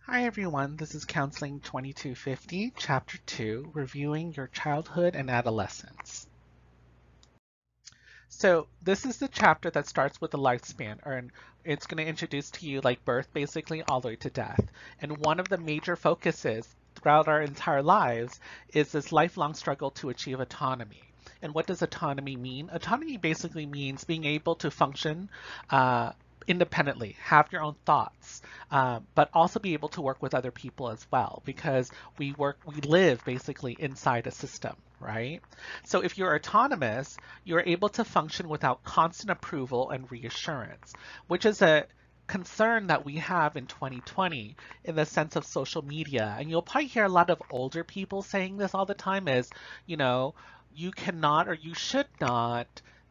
Hi everyone, this is Counseling 2250, Chapter 2, Reviewing Your Childhood and Adolescence. So this is the chapter that starts with the lifespan, and it's going to introduce to you like birth basically all the way to death. And one of the major focuses throughout our entire lives is this lifelong struggle to achieve autonomy. And what does autonomy mean? Autonomy basically means being able to function uh, independently, have your own thoughts, but also be able to work with other people as well, because we live basically inside a system, right? So if you're autonomous, you're able to function without constant approval and reassurance, which is a concern that we have in 2020 in the sense of social media. And you'll probably hear a lot of older people saying this all the time is, you know, you cannot or you should not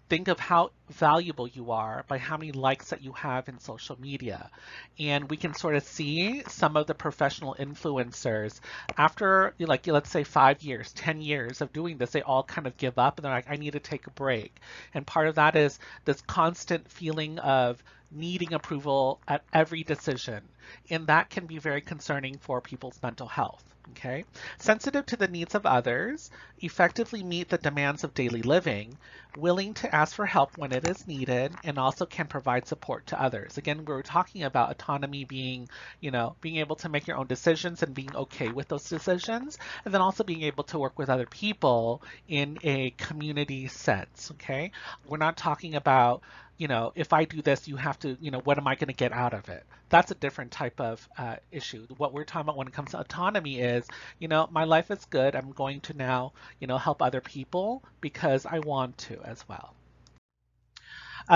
think of how valuable you are by how many likes that you have in social media. And we can sort of see some of the professional influencers after, like, let's say 5 years, 10 years of doing this, they all kind of give up and they're like, I need to take a break. And part of that is this constant feeling of needing approval at every decision. And that can be very concerning for people's mental health. Okay. Sensitive to the needs of others, effectively meet the demands of daily living, willing to ask for help when it is needed, and also can provide support to others. Again, we're talking about autonomy being, being able to make your own decisions and being okay with those decisions, and then also being able to work with other people in a community sense. Okay. We're not talking about, if I do this, you have to, what am I going to get out of it? That's a different type of issue. What we're talking about when it comes to autonomy is, my life is good. I'm going to now, help other people because I want to as well.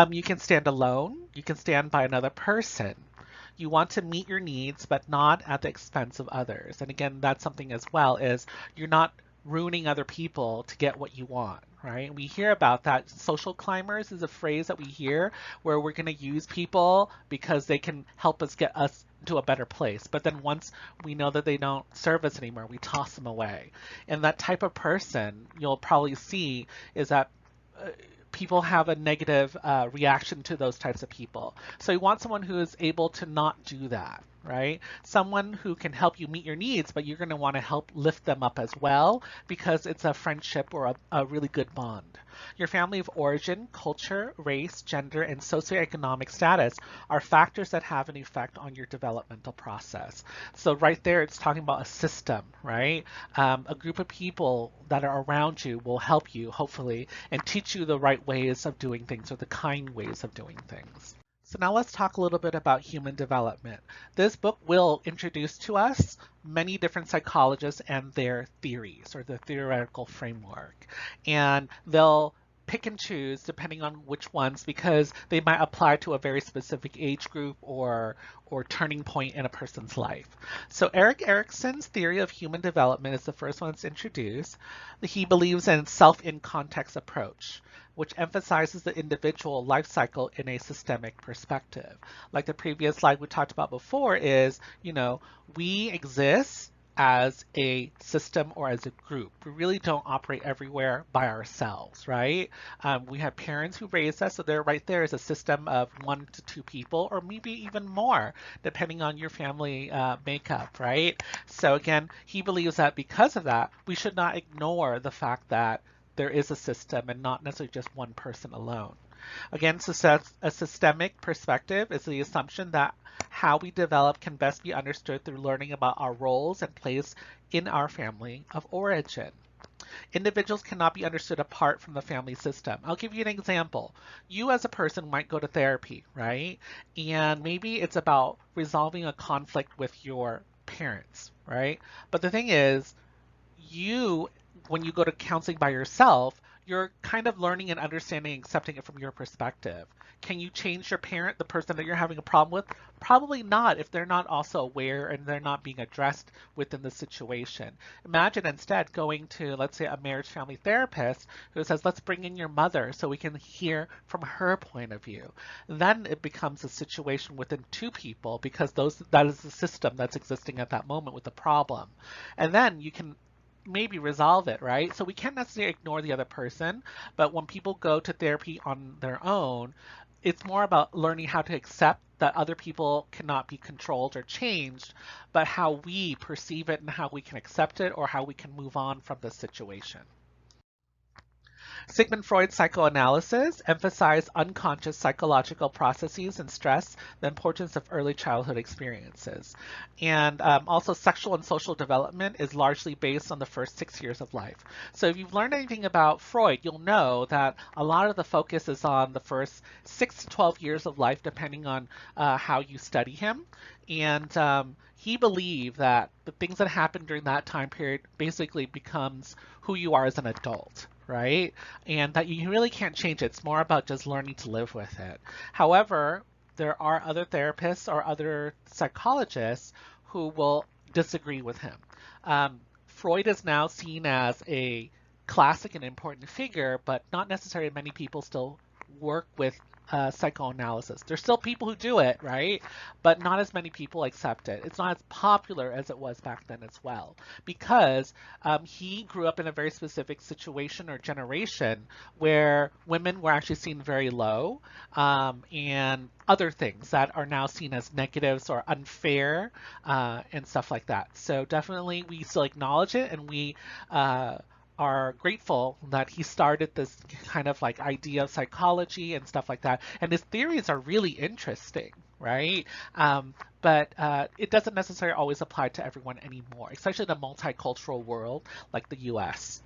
You can stand alone. You can stand by another person. You want to meet your needs, but not at the expense of others. And again, that's something as well is you're not ruining other people to get what you want, right? We hear about that. Social climbers is a phrase that we hear where we're going to use people because they can help us get us to a better place. But then once we know that they don't serve us anymore, we toss them away. And that type of person you'll probably see is that people have a negative reaction to those types of people. So you want someone who is able to not do that, right? Someone who can help you meet your needs, but you're going to want to help lift them up as well because it's a friendship or a really good bond. Your family of origin, culture, race, gender, and socioeconomic status are factors that have an effect on your developmental process. So right there, it's talking about a system, right? A group of people that are around you will help you, hopefully, and teach you the right ways of doing things or the kind ways of doing things. So now let's talk a little bit about human development. This book will introduce to us many different psychologists and their theories or the theoretical framework. And they'll pick and choose depending on which ones because they might apply to a very specific age group or turning point in a person's life. So Erik Erikson's theory of human development is the first one that's introduced. He believes in self-in-context approach, which emphasizes the individual life cycle in a systemic perspective. Like the previous slide we talked about before is, we exist as a system or as a group. We really don't operate everywhere by ourselves, right? We have parents who raised us, so they're right there as a system of 1 to 2 people, or maybe even more, depending on your family makeup, right? So again, he believes that because of that, we should not ignore the fact that there is a system and not necessarily just one person alone. Again, a systemic perspective is the assumption that how we develop can best be understood through learning about our roles and place in our family of origin. Individuals cannot be understood apart from the family system. I'll give you an example. You as a person might go to therapy, right? And maybe it's about resolving a conflict with your parents, right? But the thing is, when you go to counseling by yourself, you're kind of learning and understanding and accepting it from your perspective. Can you change your parent, the person that you're having a problem with? Probably not if they're not also aware and they're not being addressed within the situation. Imagine instead going to, let's say, a marriage family therapist who says, let's bring in your mother so we can hear from her point of view. Then it becomes a situation within 2 people because that is the system that's existing at that moment with the problem. And then you can maybe resolve it, right? So we can't necessarily ignore the other person, but when people go to therapy on their own, it's more about learning how to accept that other people cannot be controlled or changed, but how we perceive it and how we can accept it or how we can move on from the situation. Sigmund Freud's psychoanalysis emphasized unconscious psychological processes and stress, the importance of early childhood experiences. And also, sexual and social development is largely based on the first 6 years of life. So, if you've learned anything about Freud, you'll know that a lot of the focus is on the first 6 to 12 years of life, depending on how you study him. And he believed that the things that happened during that time period basically becomes who you are as an adult, right? And that you really can't change it. It's more about just learning to live with it. However, there are other therapists or other psychologists who will disagree with him. Freud is now seen as a classic and important figure, but not necessarily many people still work with psychoanalysis. There's still people who do it, right? But not as many people accept it. It's not as popular as it was back then as well, because he grew up in a very specific situation or generation where women were actually seen very low, and other things that are now seen as negatives or unfair, and stuff like that. So definitely we still acknowledge it, and we are grateful that he started this kind of like idea of psychology and stuff like that. And his theories are really interesting, right? But it doesn't necessarily always apply to everyone anymore, especially in a multicultural world like the US.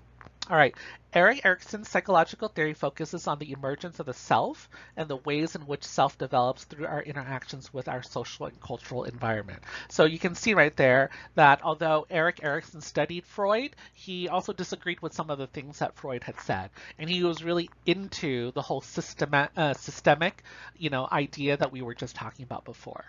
All right, Erik Erikson's psychological theory focuses on the emergence of the self and the ways in which self develops through our interactions with our social and cultural environment. So you can see right there that although Erik Erikson studied Freud, he also disagreed with some of the things that Freud had said. And he was really into the whole systemic, idea that we were just talking about before.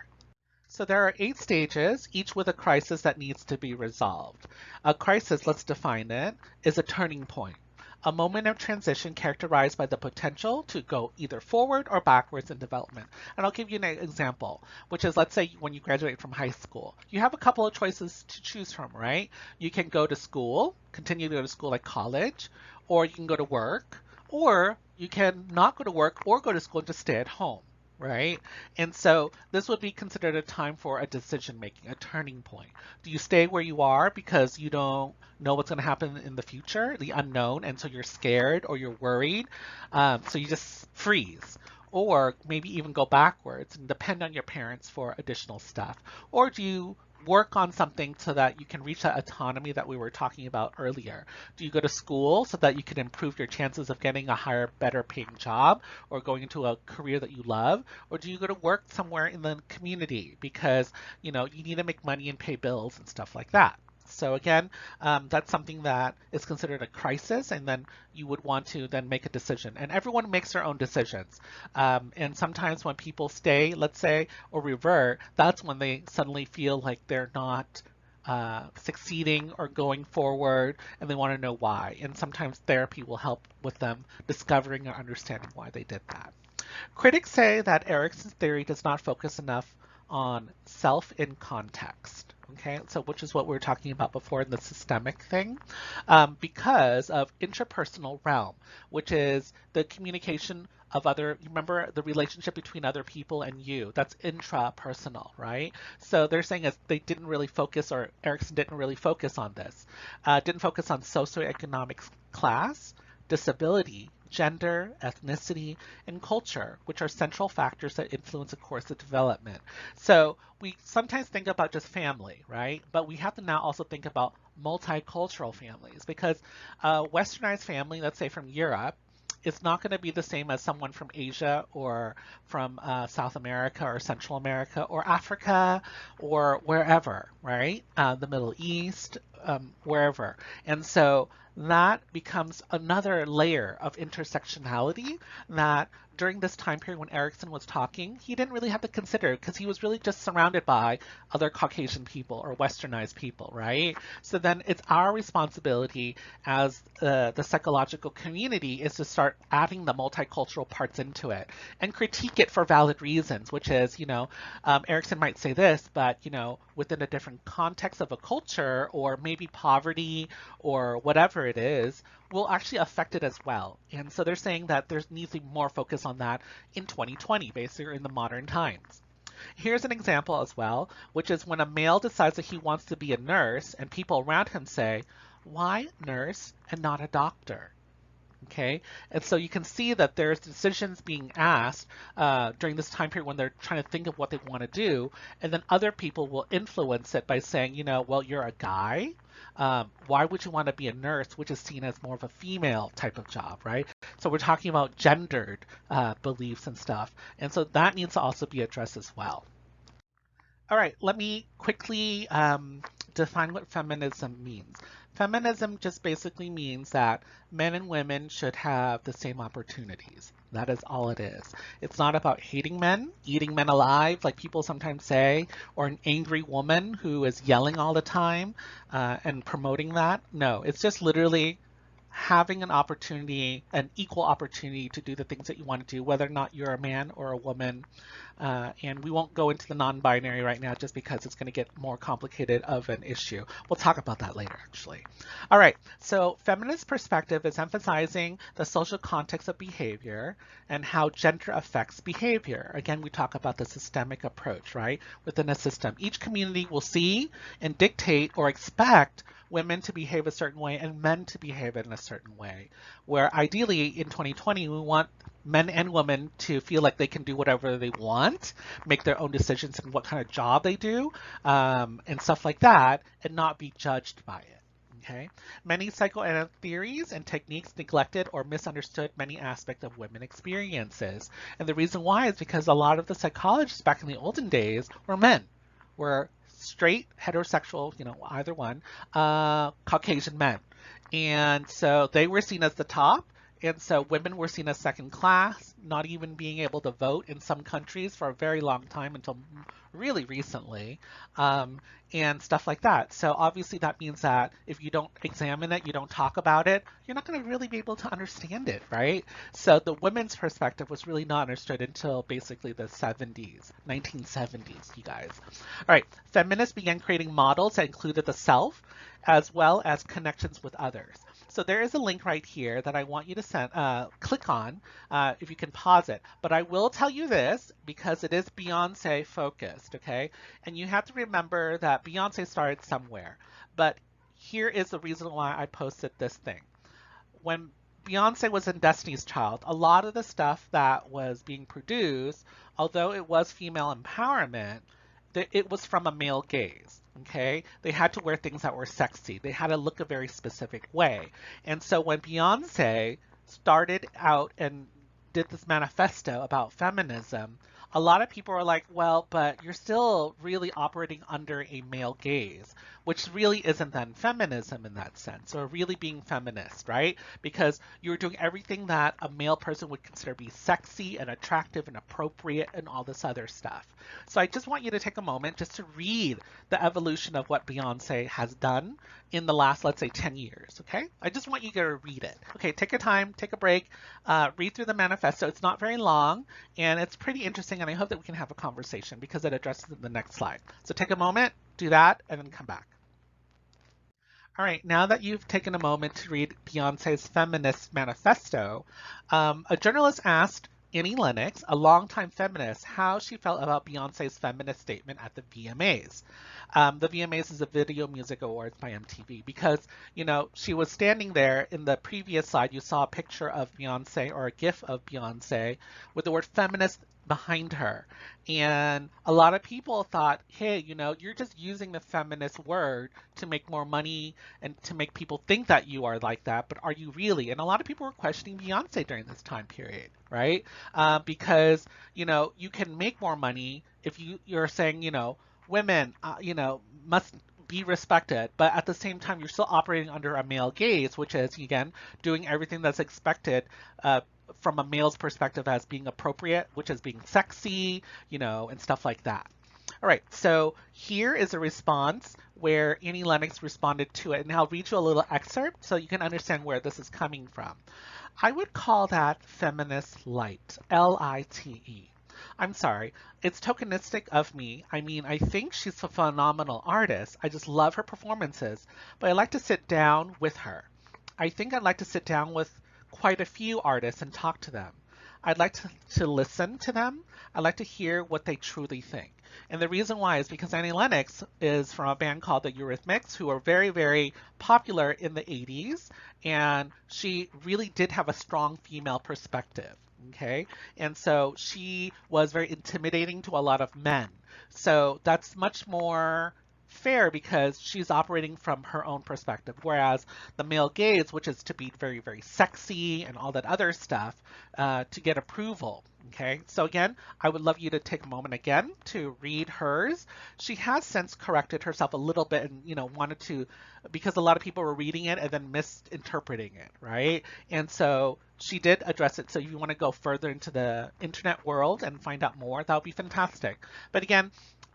So there are 8 stages, each with a crisis that needs to be resolved. A crisis, let's define it, is a turning point, a moment of transition characterized by the potential to go either forward or backwards in development. And I'll give you an example, which is, let's say when you graduate from high school, you have a couple of choices to choose from, right? You can go to school, continue to go to school like college, or you can go to work, or you can not go to work or go to school and just stay at home, right? And so this would be considered a time for a decision making, a turning point. Do you stay where you are because you don't know what's going to happen in the future, the unknown, and so you're scared or you're worried, so you just freeze? Or maybe even go backwards and depend on your parents for additional stuff? Or do you work on something so that you can reach that autonomy that we were talking about earlier? Do you go to school so that you can improve your chances of getting a higher, better paying job or going into a career that you love? Or do you go to work somewhere in the community because, you need to make money and pay bills and stuff like that? So again, that's something that is considered a crisis, and then you would want to then make a decision. And everyone makes their own decisions. And sometimes when people stay, let's say, or revert, that's when they suddenly feel like they're not succeeding or going forward, and they want to know why. And sometimes therapy will help with them discovering or understanding why they did that. Critics say that Erikson's theory does not focus enough on self in context. Okay, so which is what we were talking about before in the systemic thing, because of interpersonal realm, which is the communication of remember the relationship between other people and you, that's intrapersonal, right? So they're saying as they didn't really focus, or Erikson didn't really focus on this, didn't focus on socioeconomic class, disability, gender, ethnicity, and culture, which are central factors that influence a course of development. So we sometimes think about just family, right? But we have to now also think about multicultural families, because a westernized family, let's say from Europe, is not going to be the same as someone from Asia or from South America or Central America or Africa or wherever, right? The Middle East, wherever. And so that becomes another layer of intersectionality that during this time period when Erikson was talking, he didn't really have to consider, because he was really just surrounded by other Caucasian people or westernized people, right? So then it's our responsibility as the psychological community is to start adding the multicultural parts into it and critique it for valid reasons, which is, Erikson might say this, but, within a different context of a culture, or maybe poverty or whatever it is, will actually affect it as well. And so they're saying that there needs to be more focus on that in 2020, basically in the modern times. Here's an example as well, which is when a male decides that he wants to be a nurse and people around him say, why nurse and not a doctor? Okay, and so you can see that there's decisions being asked during this time period when they're trying to think of what they want to do, and then other people will influence it by saying, you know, well, you're a guy. Why would you want to be a nurse, which is seen as more of a female type of job, right? So we're talking about gendered beliefs and stuff, and so that needs to also be addressed as well. All right, let me quickly define what feminism means. Feminism just basically means that men and women should have the same opportunities. That is all it is. It's not about hating men, eating men alive, like people sometimes say, or an angry woman who is yelling all the time and promoting that. No, it's just literally having an opportunity, an equal opportunity to do the things that you want to do, whether or not you're a man or a woman. And we won't go into the non-binary right now just because it's going to get more complicated of an issue. We'll talk about that later, actually. All right, so feminist perspective is emphasizing the social context of behavior and how gender affects behavior. Again, we talk about the systemic approach, right? Within a system, each community will see and dictate or expect women to behave a certain way and men to behave in a certain way, where ideally in 2020 we want men and women to feel like they can do whatever they want, make their own decisions in what kind of job they do, and stuff like that, and not be judged by it. Okay? Many psychoanalytic theories and techniques neglected or misunderstood many aspects of women experiences. And the reason why is because a lot of the psychologists back in the olden days were men, were straight, heterosexual, you know, either one, Caucasian men. And so they were seen as the top. And so women were seen as second class, not even being able to vote in some countries for a very long time until really recently, and stuff like that. So obviously that means that if you don't examine it, you don't talk about it, you're not going to really be able to understand it, right? So the women's perspective was really not understood until basically the 70s, 1970s, you guys. All right, feminists began creating models that included the self as well as connections with others. So there is a link right here that I want you to click on if you can pause it. But I will tell you this because it is Beyonce focused, okay? And you have to remember that Beyonce started somewhere. But here is the reason why I posted this thing. When Beyonce was in Destiny's Child, a lot of the stuff that was being produced, although it was female empowerment, it was from a male gaze. Okay, they had to wear things that were sexy. They had to look a very specific way. And so when Beyonce started out and did this manifesto about feminism, a lot of people are like, well, but you're still really operating under a male gaze, which really isn't then feminism in that sense, or really being feminist, right? Because you're doing everything that a male person would consider be sexy and attractive and appropriate and all this other stuff. So I just want you to take a moment just to read the evolution of what Beyonce has done in the last, let's say, 10 years, okay? I just want you to read it. Okay, take a time, take a break, read through the manifesto. It's not very long, and it's pretty interesting, and I hope that we can have a conversation because it addresses the next slide. So take a moment, do that, and then come back. All right, now that you've taken a moment to read Beyonce's feminist manifesto, a journalist asked Annie Lennox, a longtime feminist, how she felt about Beyonce's feminist statement at the VMAs. The VMAs is the Video Music Awards by MTV because, you know, she was standing there. In the previous slide, you saw a picture of Beyonce or a GIF of Beyonce with the word feminist behind her. And a lot of people thought, hey, you know, you're just using the feminist word to make more money and to make people think that you are like that, but are you really? And a lot of people were questioning Beyonce during this time period, right? Because, you know, you can make more money if you're saying, you know, women, you know, must be respected, but at the same time, you're still operating under a male gaze, which is, again, doing everything that's expected from a male's perspective as being appropriate, which is being sexy, you know, and stuff like that. All right, so here is a response where Annie Lennox responded to it, and I'll read you a little excerpt so you can understand where this is coming from. I would call that feminist light, L-I-T-E. I'm sorry. It's tokenistic of me. I mean, I think she's a phenomenal artist. I just love her performances, but I like to sit down with her. I think I'd like to sit down with quite a few artists and talk to them. I'd like to listen to them. I'd like to hear what they truly think. And the reason why is because Annie Lennox is from a band called the Eurythmics, who are very, very popular in the 80s. And she really did have a strong female perspective. Okay. And so she was very intimidating to a lot of men. So that's much more fair because she's operating from her own perspective. Whereas the male gaze, which is to be very, very sexy and all that other stuff to get approval. Okay, so again, I would love you to take a moment again to read hers. She has since corrected herself a little bit and, wanted to, because a lot of people were reading it and then misinterpreting it, right? And so she did address it. So if you want to go further into the internet world and find out more, that would be fantastic. But again,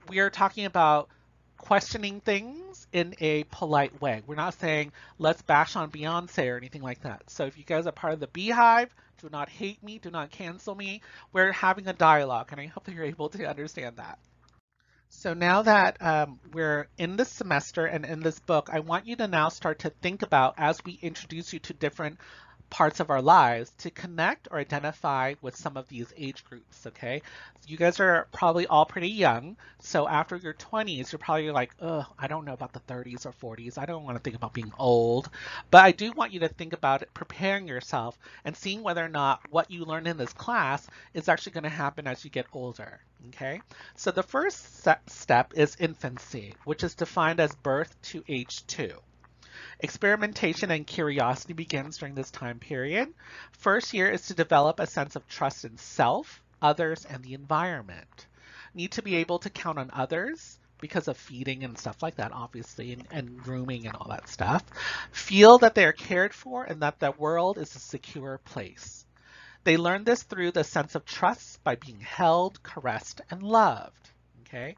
we are talking about questioning things in a polite way. We're not saying let's bash on Beyonce or anything like that. So if you guys are part of the Beehive, do not hate me, do not cancel me. We're having a dialogue, and I hope that you're able to understand that. So now that we're in this semester and in this book, I want you to now start to think about, as we introduce you to different parts of our lives, to connect or identify with some of these age groups, okay? You guys are probably all pretty young, so after your 20s, you're probably like, ugh, I don't know about the 30s or 40s. I don't want to think about being old. But I do want you to think about it, preparing yourself and seeing whether or not what you learned in this class is actually going to happen as you get older, okay? So the first step is infancy, which is defined as birth to age 2. Experimentation and curiosity begins during this time period. First year is to develop a sense of trust in self, others, and the environment. Need to be able to count on others because of feeding and stuff like that, obviously, and grooming and all that stuff. Feel that they are cared for and that the world is a secure place. They learn this through the sense of trust by being held, caressed, and loved. Okay,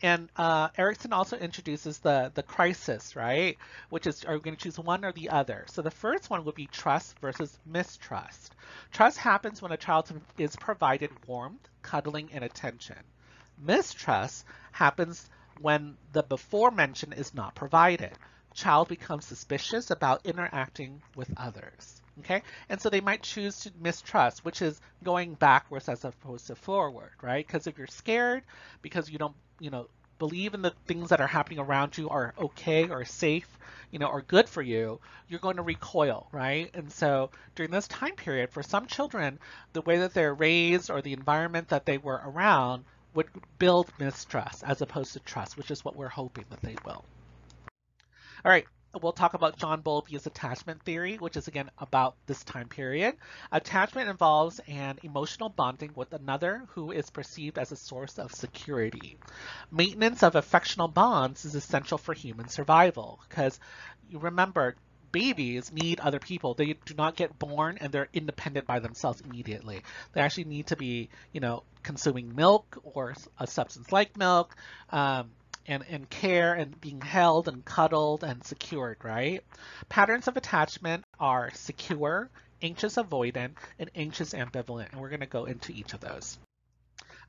and Erickson also introduces the crisis, right? Which is, are we going to choose one or the other? So the first one would be trust versus mistrust. Trust happens when a child is provided warmth, cuddling, and attention. Mistrust happens when the before mentioned is not provided. Child becomes suspicious about interacting with others. Okay, and so they might choose to mistrust, which is going backwards as opposed to forward, right? Because if you're scared, because you don't, believe in the things that are happening around you are okay or safe, or good for you, you're going to recoil, right? And so during this time period, for some children, the way that they're raised or the environment that they were around would build mistrust as opposed to trust, which is what we're hoping that they will. All right, we'll talk about John Bowlby's attachment theory, which is again about this time period. Attachment involves an emotional bonding with another who is perceived as a source of security. Maintenance of affectional bonds is essential for human survival because you remember, babies need other people. They do not get born and they're independent by themselves immediately. They actually need to be, consuming milk or a substance like milk, and care and being held and cuddled and secured, right? Patterns of attachment are secure, anxious avoidant, and anxious ambivalent. And we're going to go into each of those.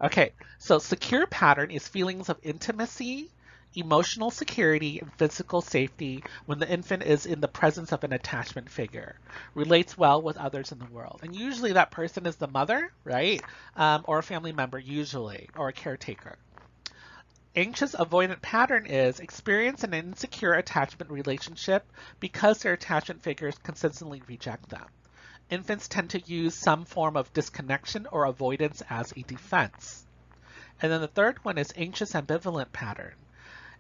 Okay, so secure pattern is feelings of intimacy, emotional security, and physical safety when the infant is in the presence of an attachment figure. Relates well with others in the world. And usually that person is the mother, right? Or a family member, usually, or a caretaker. Anxious avoidant pattern is experience an insecure attachment relationship because their attachment figures consistently reject them. Infants tend to use some form of disconnection or avoidance as a defense. And then the third one is anxious ambivalent pattern.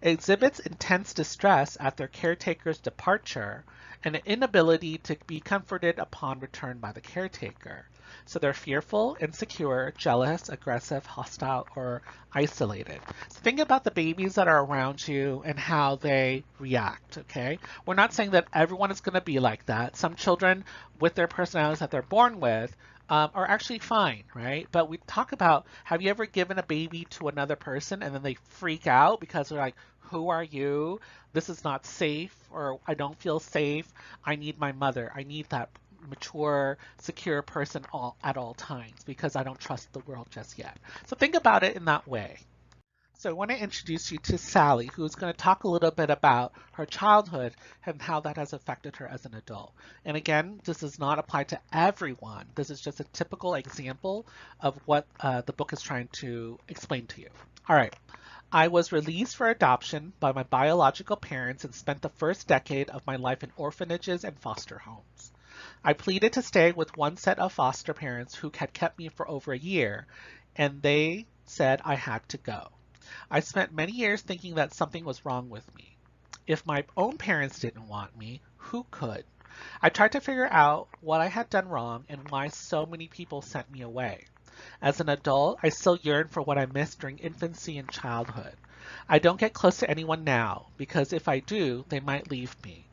It exhibits intense distress at their caretaker's departure and an inability to be comforted upon return by the caretaker. So they're fearful, insecure, jealous, aggressive, hostile, or isolated. So think about the babies that are around you and how they react, okay? We're not saying that everyone is going to be like that. Some children with their personalities that they're born with are actually fine, right? But we talk about, have you ever given a baby to another person and then they freak out because they're like, who are you? This is not safe, or I don't feel safe. I need my mother. I need that mature, secure person at all times because I don't trust the world just yet. So think about it in that way. So I want to introduce you to Sally, who's going to talk a little bit about her childhood and how that has affected her as an adult. And again, this does not apply to everyone. This is just a typical example of what the book is trying to explain to you. All right. I was released for adoption by my biological parents and spent the first decade of my life in orphanages and foster homes. I pleaded to stay with one set of foster parents who had kept me for over a year, and they said I had to go. I spent many years thinking that something was wrong with me. If my own parents didn't want me, who could? I tried to figure out what I had done wrong and why so many people sent me away. As an adult, I still yearn for what I missed during infancy and childhood. I don't get close to anyone now because if I do, they might leave me.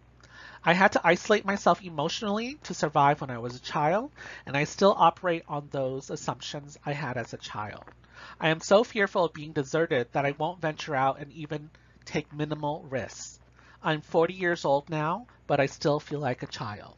I had to isolate myself emotionally to survive when I was a child, and I still operate on those assumptions I had as a child. I am so fearful of being deserted that I won't venture out and even take minimal risks. I'm 40 years old now, but I still feel like a child.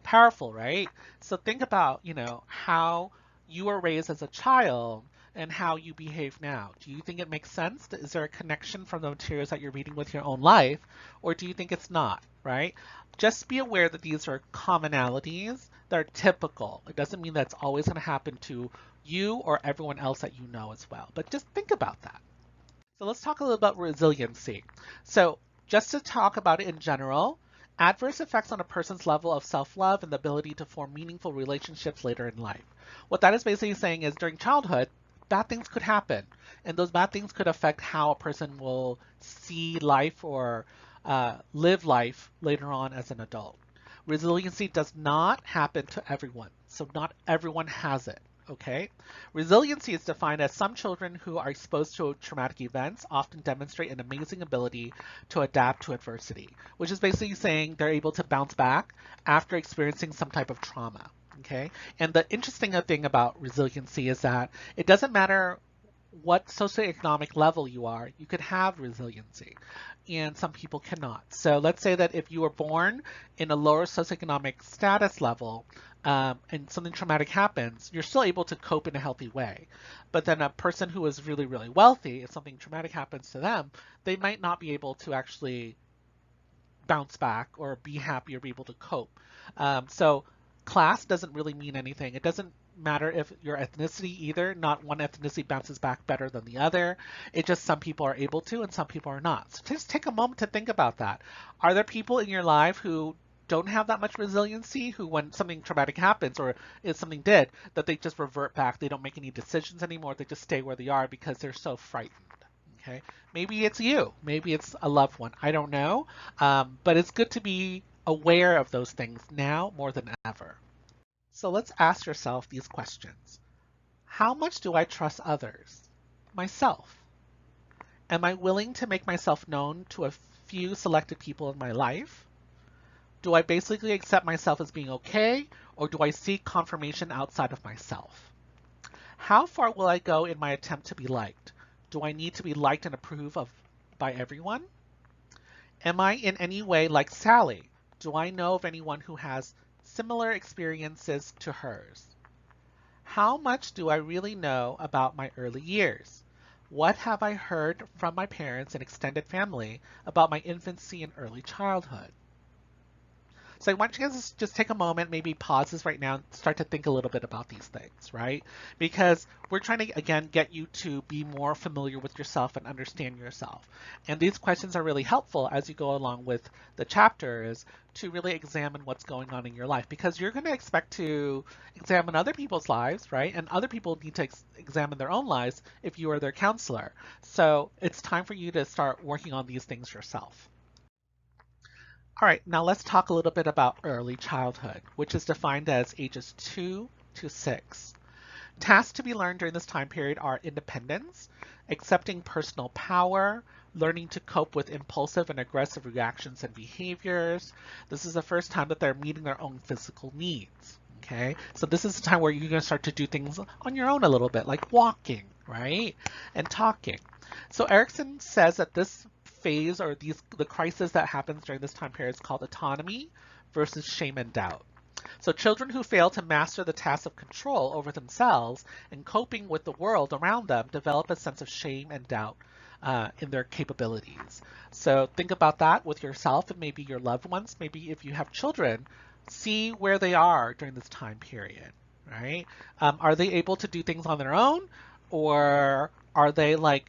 Powerful, right? So think about, how you were raised as a child and how you behave now. Do you think it makes sense? Is there a connection from the materials that you're reading with your own life, or do you think it's not, right? Just be aware that these are commonalities that are typical. It doesn't mean that's always going to happen to you or everyone else that you know as well, but just think about that. So let's talk a little about resiliency. So just to talk about it in general, adverse effects on a person's level of self-love and the ability to form meaningful relationships later in life. What that is basically saying is during childhood, bad things could happen, and those bad things could affect how a person will see life or live life later on as an adult. Resiliency does not happen to everyone, so not everyone has it. Okay? Resiliency is defined as some children who are exposed to traumatic events often demonstrate an amazing ability to adapt to adversity, which is basically saying they're able to bounce back after experiencing some type of trauma. Okay? And the interesting thing about resiliency is that it doesn't matter what socioeconomic level you are, you could have resiliency, and some people cannot. So let's say that if you were born in a lower socioeconomic status level, and something traumatic happens, you're still able to cope in a healthy way. But then a person who is really, really wealthy, if something traumatic happens to them, they might not be able to actually bounce back or be happy or be able to cope. So class doesn't really mean anything. It doesn't matter if your ethnicity either. Not one ethnicity bounces back better than the other. It's just some people are able to and some people are not. So just take a moment to think about that. Are there people in your life who don't have that much resiliency, who when something traumatic happens or if something did, that they just revert back, they don't make any decisions anymore, they just stay where they are because they're so frightened? Okay, maybe it's you, maybe it's a loved one, I don't know, but it's good to be aware of those things now more than ever. So let's ask yourself these questions. How much do I trust others? Myself? Am I willing to make myself known to a few selected people in my life? Do I basically accept myself as being okay, or do I seek confirmation outside of myself? How far will I go in my attempt to be liked? Do I need to be liked and approved of by everyone? Am I in any way like Sally? Do I know of anyone who has similar experiences to hers? How much do I really know about my early years? What have I heard from my parents and extended family about my infancy and early childhood? So I want you guys to just take a moment, maybe pause this right now, and start to think a little bit about these things, right? Because we're trying to, again, get you to be more familiar with yourself and understand yourself. And these questions are really helpful as you go along with the chapters to really examine what's going on in your life, because you're going to expect to examine other people's lives, right? And other people need to examine their own lives if you are their counselor. So it's time for you to start working on these things yourself. All right, now let's talk a little bit about early childhood, which is defined as ages 2 to 6. Tasks to be learned during this time period are independence, accepting personal power, learning to cope with impulsive and aggressive reactions and behaviors. This is the first time that they're meeting their own physical needs. Okay, so this is the time where you're going to start to do things on your own a little bit, like walking, right, and talking. So Erickson says that this phase or the crisis that happens during this time period is called autonomy versus shame and doubt. So children who fail to master the task of control over themselves and coping with the world around them develop a sense of shame and doubt in their capabilities. So think about that with yourself and maybe your loved ones. Maybe if you have children, see where they are during this time period, right? Are they able to do things on their own, or are they like,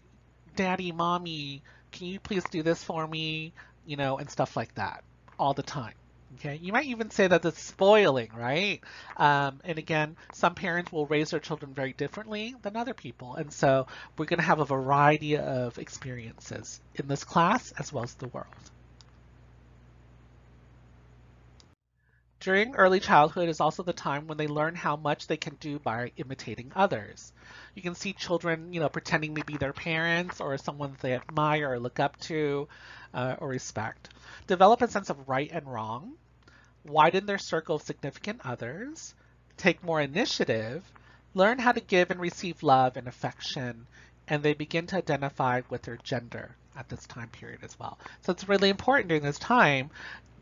Daddy, Mommy, can you please do this for me? And stuff like that all the time. Okay, you might even say that it's spoiling, right? And again, some parents will raise their children very differently than other people. And so we're going to have a variety of experiences in this class as well as the world. During early childhood is also the time when they learn how much they can do by imitating others. You can see children, pretending to be their parents or someone they admire or look up to or respect. Develop a sense of right and wrong, widen their circle of significant others, take more initiative, learn how to give and receive love and affection, and they begin to identify with their gender at this time period as well. So it's really important during this time.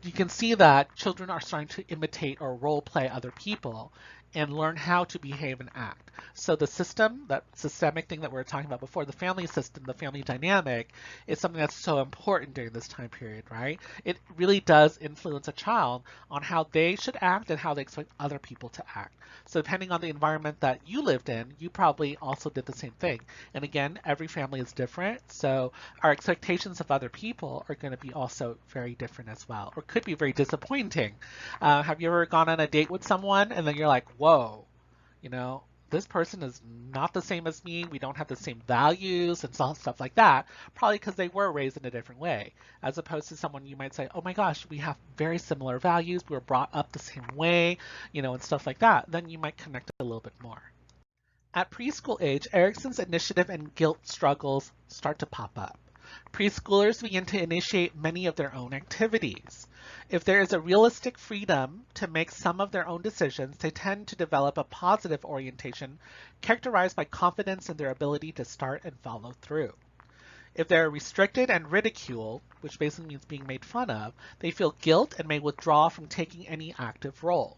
You can see that children are starting to imitate or role play other people and learn how to behave and act. So the system, that systemic thing that we were talking about before, the family system, the family dynamic, is something that's so important during this time period, right? It really does influence a child on how they should act and how they expect other people to act. So depending on the environment that you lived in, you probably also did the same thing. And again, every family is different, so our expectations of other people are going to be also very different as well, or could be very disappointing. Have you ever gone on a date with someone and then you're like, whoa, this person is not the same as me. We don't have the same values and stuff like that, probably because they were raised in a different way, as opposed to someone you might say, oh my gosh, we have very similar values. We were brought up the same way, and stuff like that. Then you might connect a little bit more. At preschool age, Erickson's initiative and guilt struggles start to pop up. Preschoolers begin to initiate many of their own activities. If there is a realistic freedom to make some of their own decisions, they tend to develop a positive orientation characterized by confidence in their ability to start and follow through. If they are restricted and ridiculed, which basically means being made fun of, they feel guilt and may withdraw from taking any active role.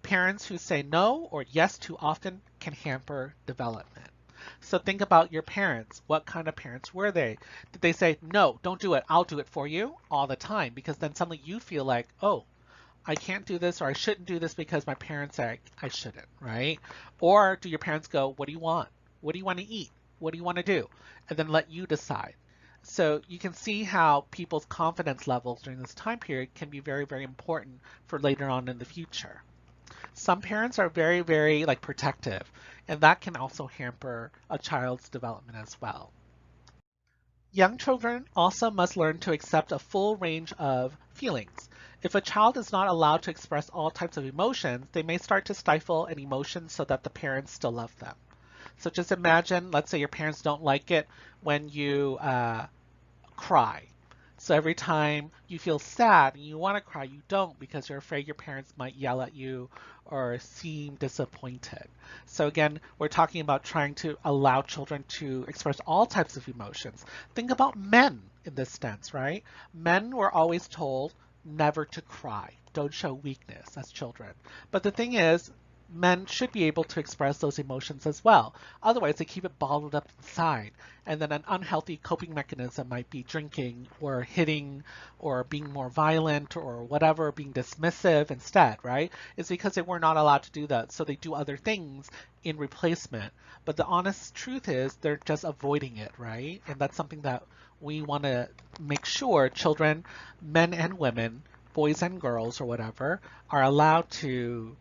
Parents who say no or yes too often can hamper development. So think about your parents. What kind of parents were they? Did they say, no, don't do it, I'll do it for you all the time? Because then suddenly you feel like, oh, I can't do this or I shouldn't do this because my parents say I shouldn't, right? Or do your parents go, what do you want? What do you want to eat? What do you want to do? And then let you decide. So you can see how people's confidence levels during this time period can be very, very important for later on in the future. Some parents are very, very protective, and that can also hamper a child's development as well. Young children also must learn to accept a full range of feelings. If a child is not allowed to express all types of emotions, they may start to stifle an emotion so that the parents still love them. So just imagine, let's say your parents don't like it when you cry. So every time you feel sad and you want to cry, you don't because you're afraid your parents might yell at you or seem disappointed. So again, we're talking about trying to allow children to express all types of emotions. Think about men in this sense, right? Men were always told never to cry. Don't show weakness as children. But the thing is, men should be able to express those emotions as well. Otherwise, they keep it bottled up inside. And then an unhealthy coping mechanism might be drinking or hitting or being more violent or whatever, being dismissive instead, right? It's because they were not allowed to do that. So they do other things in replacement. But the honest truth is they're just avoiding it, right? And that's something that we want to make sure children, men and women, boys and girls or whatever, are allowed to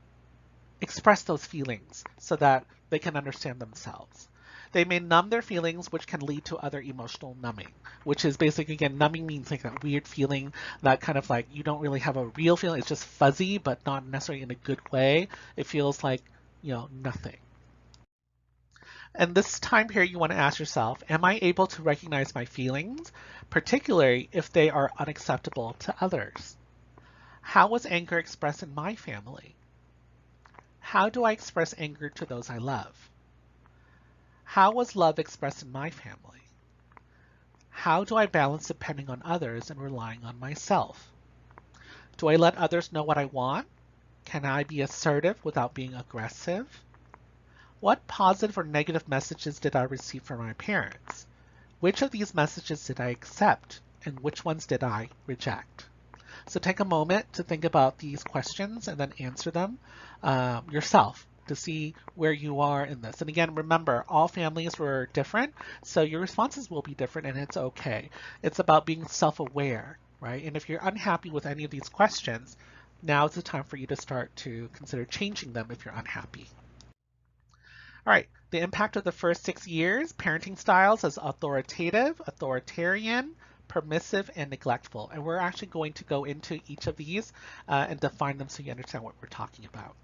express those feelings so that they can understand themselves. They may numb their feelings, which can lead to other emotional numbing, which is basically, again, numbing means like that weird feeling that kind of you don't really have a real feeling. It's just fuzzy, but not necessarily in a good way. It feels like, nothing. And this time period, you want to ask yourself, am I able to recognize my feelings, particularly if they are unacceptable to others? How was anger expressed in my family? How do I express anger to those I love? How was love expressed in my family? How do I balance depending on others and relying on myself? Do I let others know what I want? Can I be assertive without being aggressive? What positive or negative messages did I receive from my parents? Which of these messages did I accept, and which ones did I reject? So take a moment to think about these questions and then answer them yourself to see where you are in this. And again, remember, all families were different, so your responses will be different, and it's okay. It's about being self-aware, right? And if you're unhappy with any of these questions, now is the time for you to start to consider changing them if you're unhappy. All right, the impact of the first 6 years, parenting styles as authoritative, authoritarian, permissive, and neglectful. And we're actually going to go into each of these and define them so you understand what we're talking about.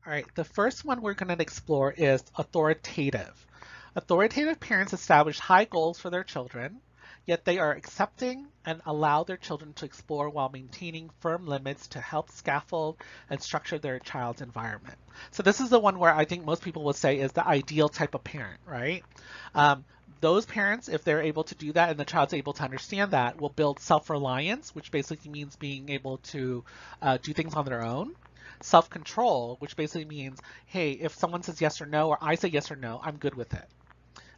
All right, the first one we're going to explore is authoritative. Authoritative parents establish high goals for their children, yet they are accepting and allow their children to explore while maintaining firm limits to help scaffold and structure their child's environment. So this is the one where I think most people will say is the ideal type of parent, right? Those parents, if they're able to do that and the child's able to understand that, will build self-reliance, which basically means being able to do things on their own. Self-control, which basically means, hey, if someone says yes or no, or I say yes or no, I'm good with it.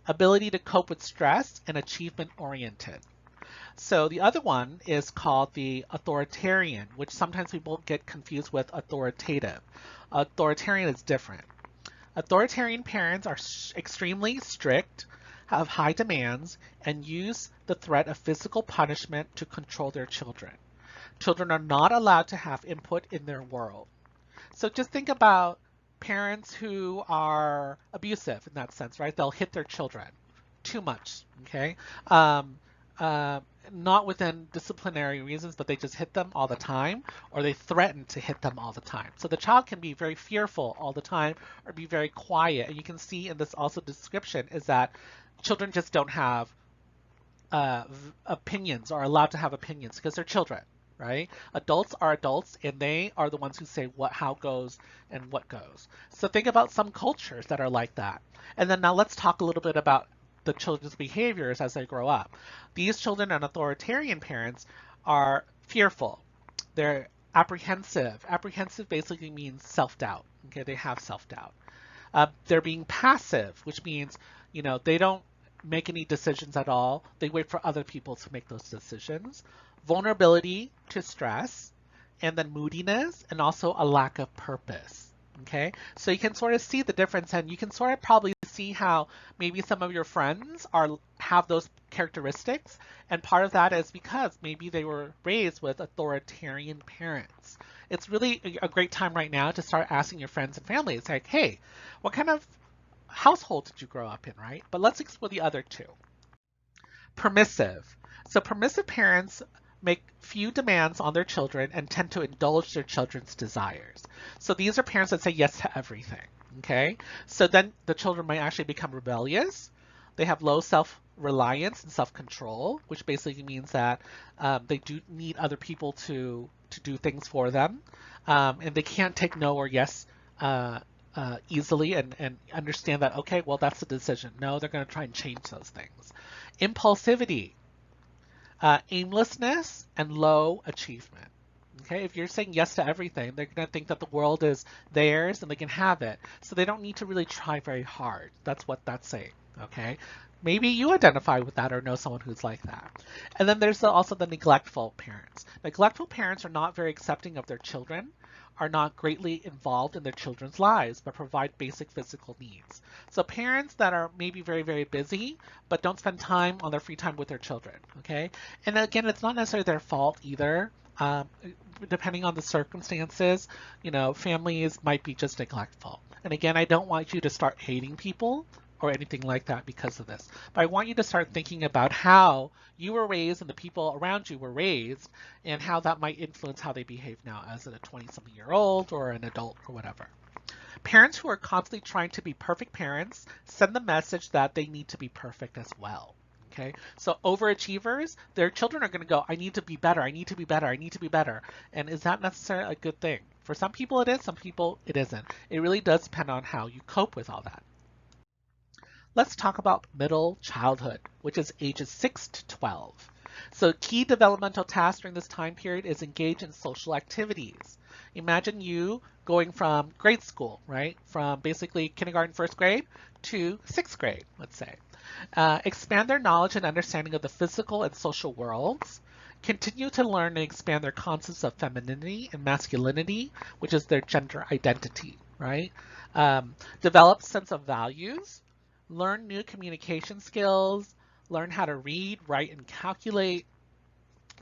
Ability to cope with stress, and achievement-oriented. So the other one is called the authoritarian, which sometimes people get confused with authoritative. Authoritarian is different. Authoritarian parents are extremely strict, have high demands, and use the threat of physical punishment to control their children. Children are not allowed to have input in their world. So just think about parents who are abusive in that sense, right? They'll hit their children too much, okay? Not within disciplinary reasons, but they just hit them all the time, or they threaten to hit them all the time. So the child can be very fearful all the time or be very quiet. And you can see in this also description is that children just don't have opinions or allowed to have opinions because they're children, right? Adults are adults and they are the ones who say how goes and what goes. So think about some cultures that are like that. And then now let's talk a little bit about the children's behaviors as they grow up. These children and authoritarian parents are fearful. They're apprehensive. Apprehensive basically means self-doubt. Okay, they have self-doubt. They're being passive, which means, they don't make any decisions at all. They wait for other people to make those decisions. Vulnerability to stress, and then moodiness, and also a lack of purpose. Okay, so you can sort of see the difference, and you can sort of probably see how maybe some of your friends have those characteristics, and part of that is because maybe they were raised with authoritarian parents. It's really a great time right now to start asking your friends and family. It's like, hey, what kind of household did you grow up in, right? But let's explore the other two. Permissive. So permissive parents make few demands on their children and tend to indulge their children's desires. So these are parents that say yes to everything, okay? So then the children might actually become rebellious. They have low self-reliance and self-control, which basically means that they do need other people to do things for them. And they can't take no or yes easily and understand that, okay, well, that's the decision. No, they're going to try and change those things. Impulsivity. Aimlessness, and low achievement. Okay, if you're saying yes to everything, they're going to think that the world is theirs and they can have it. So they don't need to really try very hard. That's what that's saying. Okay, maybe you identify with that or know someone who's like that. And then there's also the neglectful parents. Neglectful parents are not very accepting of their children, are not greatly involved in their children's lives, but provide basic physical needs. So parents that are maybe very, very busy, but don't spend time on their free time with their children, okay? And again, it's not necessarily their fault either. Depending on the circumstances, families might be just neglectful. And again, I don't want you to start hating people or anything like that because of this. But I want you to start thinking about how you were raised and the people around you were raised and how that might influence how they behave now as a 20-something-year-old or an adult or whatever. Parents who are constantly trying to be perfect parents send the message that they need to be perfect as well. Okay, so overachievers, their children are going to go, I need to be better, I need to be better, I need to be better. And is that necessarily a good thing? For some people it is, some people it isn't. It really does depend on how you cope with all that. Let's talk about middle childhood, which is ages 6 to 12. So key developmental tasks during this time period is engage in social activities. Imagine you going from grade school, right? From basically kindergarten, first grade to sixth grade, let's say. Expand their knowledge and understanding of the physical and social worlds. Continue to learn and expand their concepts of femininity and masculinity, which is their gender identity, right? Develop sense of values. Learn new communication skills. Learn how to read, write, and calculate.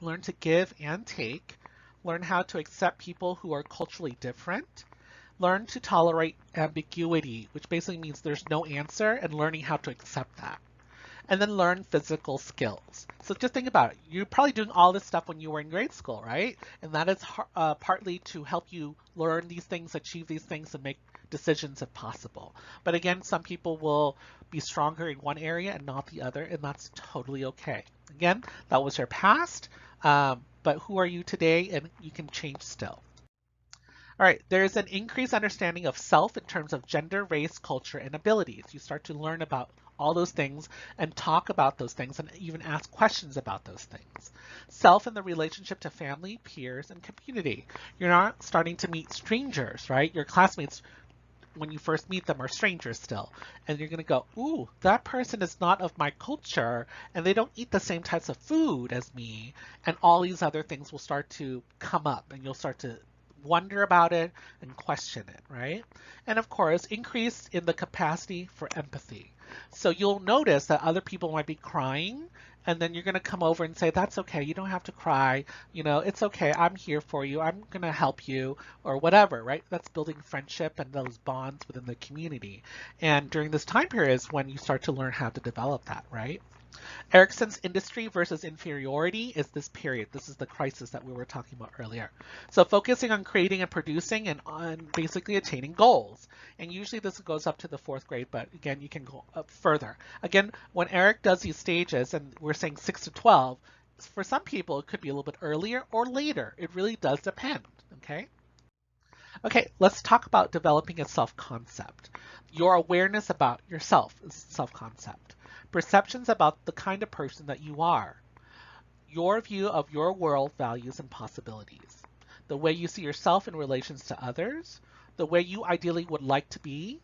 Learn to give and take. Learn how to accept people who are culturally different. Learn to tolerate ambiguity, which basically means there's no answer, and learning how to accept that. And then learn physical skills. So just think about it. You're probably doing all this stuff when you were in grade school, right? And that is partly to help you learn these things, achieve these things, and make decisions if possible. But again, some people will be stronger in one area and not the other, and that's totally okay. Again, that was your past, but who are you today? And you can change still. All right, there's an increased understanding of self in terms of gender, race, culture, and abilities. You start to learn about all those things and talk about those things and even ask questions about those things. Self in the relationship to family, peers, and community. You're not starting to meet strangers, right? Your classmates, when you first meet them, are strangers still. And you're going to go, ooh, that person is not of my culture and they don't eat the same types of food as me. And all these other things will start to come up and you'll start to wonder about it and question it, right? And of course, increase in the capacity for empathy. So you'll notice that other people might be crying and then you're going to come over and say, that's okay, you don't have to cry, it's okay, I'm here for you, I'm going to help you, or whatever, right? That's building friendship and those bonds within the community. And during this time period is when you start to learn how to develop that, right? Erickson's industry versus inferiority is this period. This is the crisis that we were talking about earlier. So focusing on creating and producing and on basically attaining goals. And usually this goes up to the fourth grade, but again, you can go up further. Again, when Eric does these stages, and we're saying 6 to 12, for some people it could be a little bit earlier or later. It really does depend, okay? Okay, let's talk about developing a self-concept. Your awareness about yourself is self-concept. Perceptions about the kind of person that you are. Your view of your world, values, and possibilities. The way you see yourself in relations to others. The way you ideally would like to be.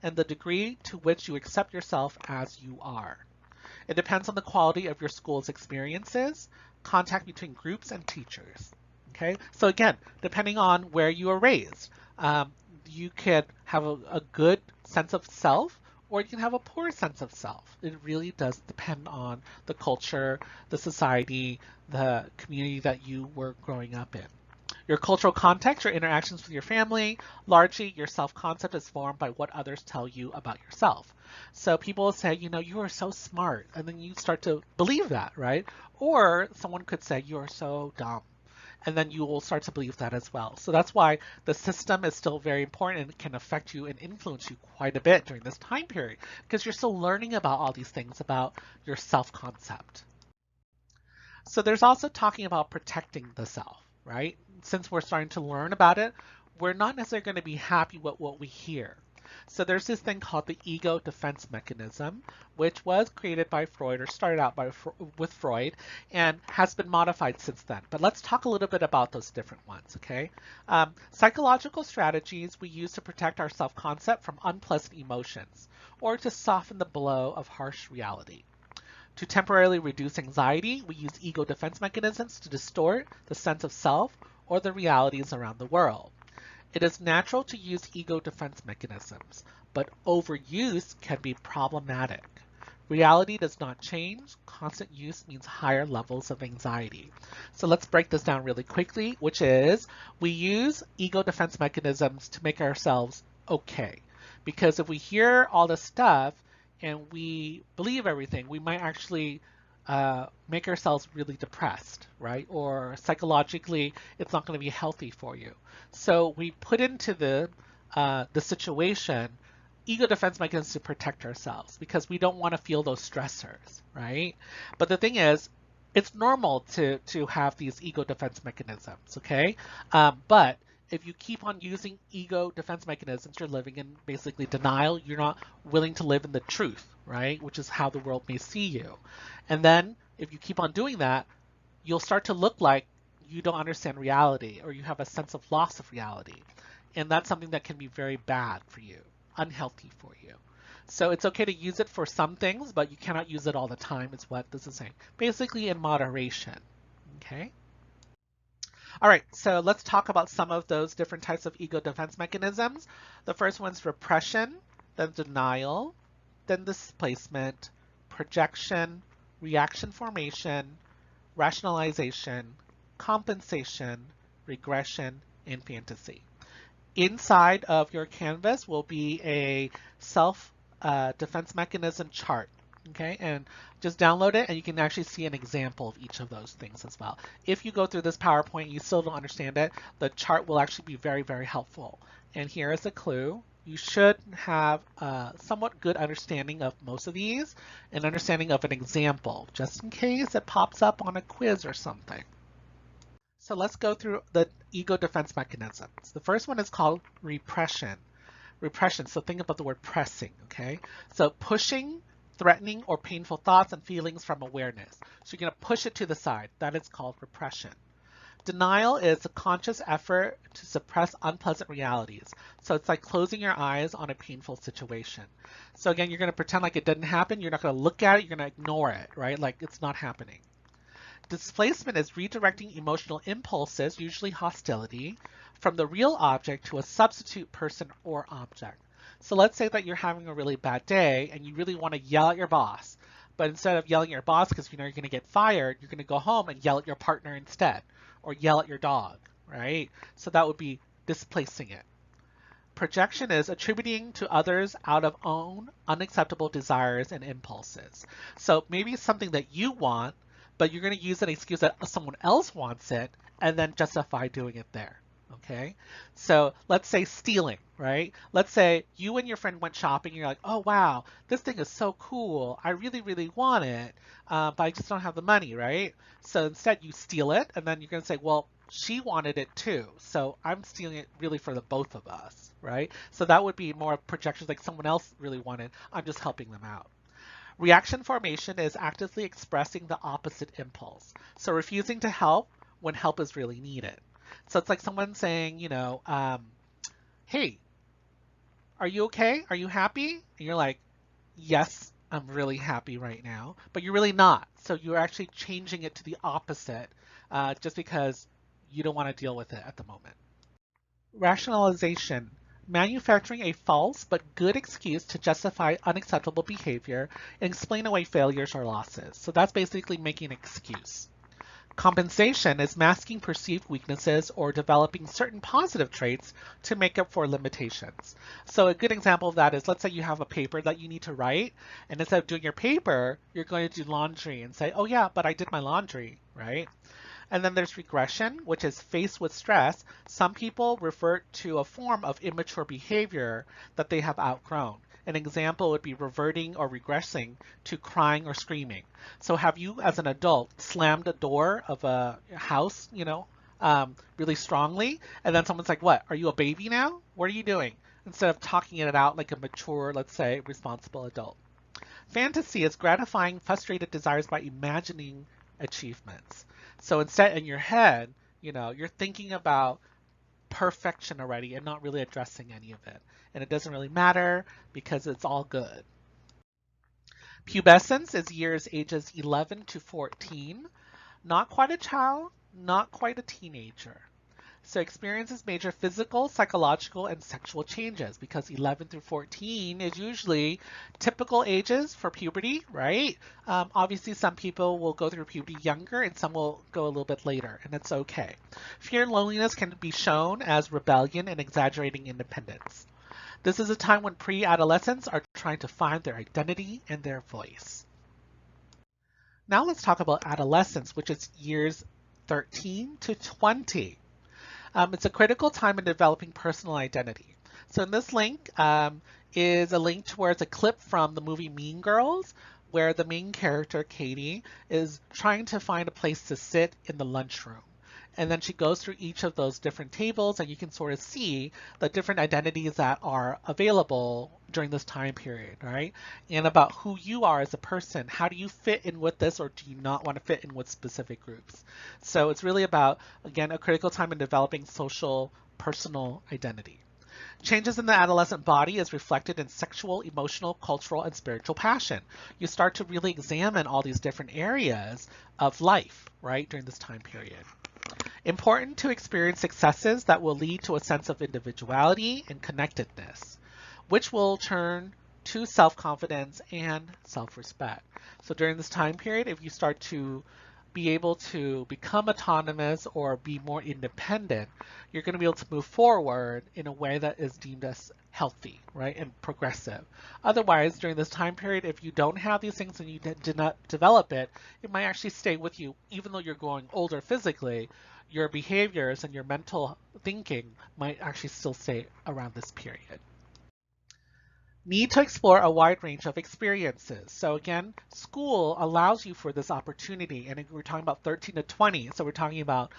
And the degree to which you accept yourself as you are. It depends on the quality of your school's experiences, contact between groups and teachers. Okay, so again, depending on where you are raised, you could have a good sense of self or you can have a poor sense of self. It really does depend on the culture, the society, the community that you were growing up in. Your cultural context, your interactions with your family, largely your self-concept is formed by what others tell you about yourself. So people will say, you are so smart, and then you start to believe that, right? Or someone could say, you are so dumb. And then you will start to believe that as well. So that's why the system is still very important and can affect you and influence you quite a bit during this time period because you're still learning about all these things about your self-concept. So there's also talking about protecting the self, right? Since we're starting to learn about it, we're not necessarily going to be happy with what we hear. So there's this thing called the ego defense mechanism, which was created by Freud or started out with Freud and has been modified since then. But let's talk a little bit about those different ones, okay? Psychological strategies we use to protect our self-concept from unpleasant emotions or to soften the blow of harsh reality. To temporarily reduce anxiety, we use ego defense mechanisms to distort the sense of self or the realities around the world. It is natural to use ego defense mechanisms, but overuse can be problematic. Reality does not change. Constant use means higher levels of anxiety. So let's break this down really quickly, which is we use ego defense mechanisms to make ourselves okay. Because if we hear all this stuff and we believe everything, we might actually make ourselves really depressed, right? Or psychologically, it's not going to be healthy for you. So we put into the situation ego defense mechanisms to protect ourselves because we don't want to feel those stressors, right? But the thing is, it's normal to have these ego defense mechanisms, okay? But if you keep on using ego defense mechanisms, you're living in basically denial. You're not willing to live in the truth, right? Which is how the world may see you. And then if you keep on doing that, you'll start to look like you don't understand reality or you have a sense of loss of reality. And that's something that can be very bad for you, unhealthy for you. So it's okay to use it for some things, but you cannot use it all the time, is what this is saying. Basically in moderation. Okay? All right, so let's talk about some of those different types of ego defense mechanisms. The first one's repression, then denial, then displacement, projection, reaction formation, rationalization, compensation, regression, and fantasy. Inside of your canvas will be a self defense mechanism chart. Okay, and just download it and you can actually see an example of each of those things as well. If you go through this PowerPoint and you still don't understand it, the chart will actually be very, very helpful. And here is a clue. You should have a somewhat good understanding of most of these, an understanding of an example, just in case it pops up on a quiz or something. So let's go through the ego defense mechanisms. The first one is called repression. Repression, so think about the word pressing, okay? So pushing, threatening, or painful thoughts and feelings from awareness. So you're gonna push it to the side. That is called repression. Denial is a conscious effort to suppress unpleasant realities. So it's like closing your eyes on a painful situation. So again, you're gonna pretend like it didn't happen. You're not gonna look at it, you're gonna ignore it, right? Like it's not happening. Displacement is redirecting emotional impulses, usually hostility, from the real object to a substitute person or object. So let's say that you're having a really bad day and you really want to yell at your boss. But instead of yelling at your boss because you know you're going to get fired, you're going to go home and yell at your partner instead, or yell at your dog, right? So that would be displacing it. Projection is attributing to others out of own unacceptable desires and impulses. So maybe it's something that you want, but you're going to use an excuse that someone else wants it and then justify doing it there. Okay, so let's say stealing, right? Let's say you and your friend went shopping and you're like, oh wow, this thing is so cool. I really, really want it, but I just don't have the money, right? So instead you steal it and then you're going to say, well, she wanted it too. So I'm stealing it really for the both of us, right? So that would be more projections like someone else really wanted. I'm just helping them out. Reaction formation is actively expressing the opposite impulse. So refusing to help when help is really needed. So it's like someone saying, you know, hey, are you okay? Are you happy? And you're like, yes, I'm really happy right now, but you're really not. So you're actually changing it to the opposite just because you don't want to deal with it at the moment. Rationalization, manufacturing a false but good excuse to justify unacceptable behavior and explain away failures or losses. So that's basically making an excuse. Compensation is masking perceived weaknesses or developing certain positive traits to make up for limitations. So a good example of that is, let's say you have a paper that you need to write, and instead of doing your paper, you're going to do laundry and say, oh yeah, but I did my laundry, right? And then there's regression, which is faced with stress. Some people revert to a form of immature behavior that they have outgrown. An example would be reverting or regressing to crying or screaming. So have you, as an adult, slammed a door of a house, you know, really strongly, and then someone's like, what, are you a baby now? What are you doing? Instead of talking it out like a mature, let's say, responsible adult. Fantasy is gratifying frustrated desires by imagining achievements. So instead, in your head, you know, you're thinking about perfection already and not really addressing any of it. And it doesn't really matter because it's all good. Pubescence is years ages 11 to 14. Not quite a child, not quite a teenager. So experiences major physical, psychological, and sexual changes because 11 through 14 is usually typical ages for puberty, right? Obviously, some people will go through puberty younger and some will go a little bit later, and it's okay. Fear and loneliness can be shown as rebellion and exaggerating independence. This is a time when pre-adolescents are trying to find their identity and their voice. Now let's talk about adolescence, which is years 13 to 20. It's a critical time in developing personal identity. So in this link is a link towards a clip from the movie Mean Girls, where the main character, Katie, is trying to find a place to sit in the lunchroom. And then she goes through each of those different tables, and you can sort of see the different identities that are available during this time period, right? And about who you are as a person. How do you fit in with this, or do you not want to fit in with specific groups? So it's really about, again, a critical time in developing social, personal identity. Changes in the adolescent body is reflected in sexual, emotional, cultural, and spiritual passion. You start to really examine all these different areas of life, right, during this time period. Important to experience successes that will lead to a sense of individuality and connectedness, which will turn to self-confidence and self-respect. So during this time period, if you start to be able to become autonomous or be more independent, you're going to be able to move forward in a way that is deemed as healthy, right, and progressive. Otherwise, during this time period, if you don't have these things and you did not develop it, it might actually stay with you, even though you're growing older physically. Your behaviors and your mental thinking might actually still stay around this period. Need to explore a wide range of experiences. So again, school allows you for this opportunity, and we're talking about 13 to 20. So we're talking about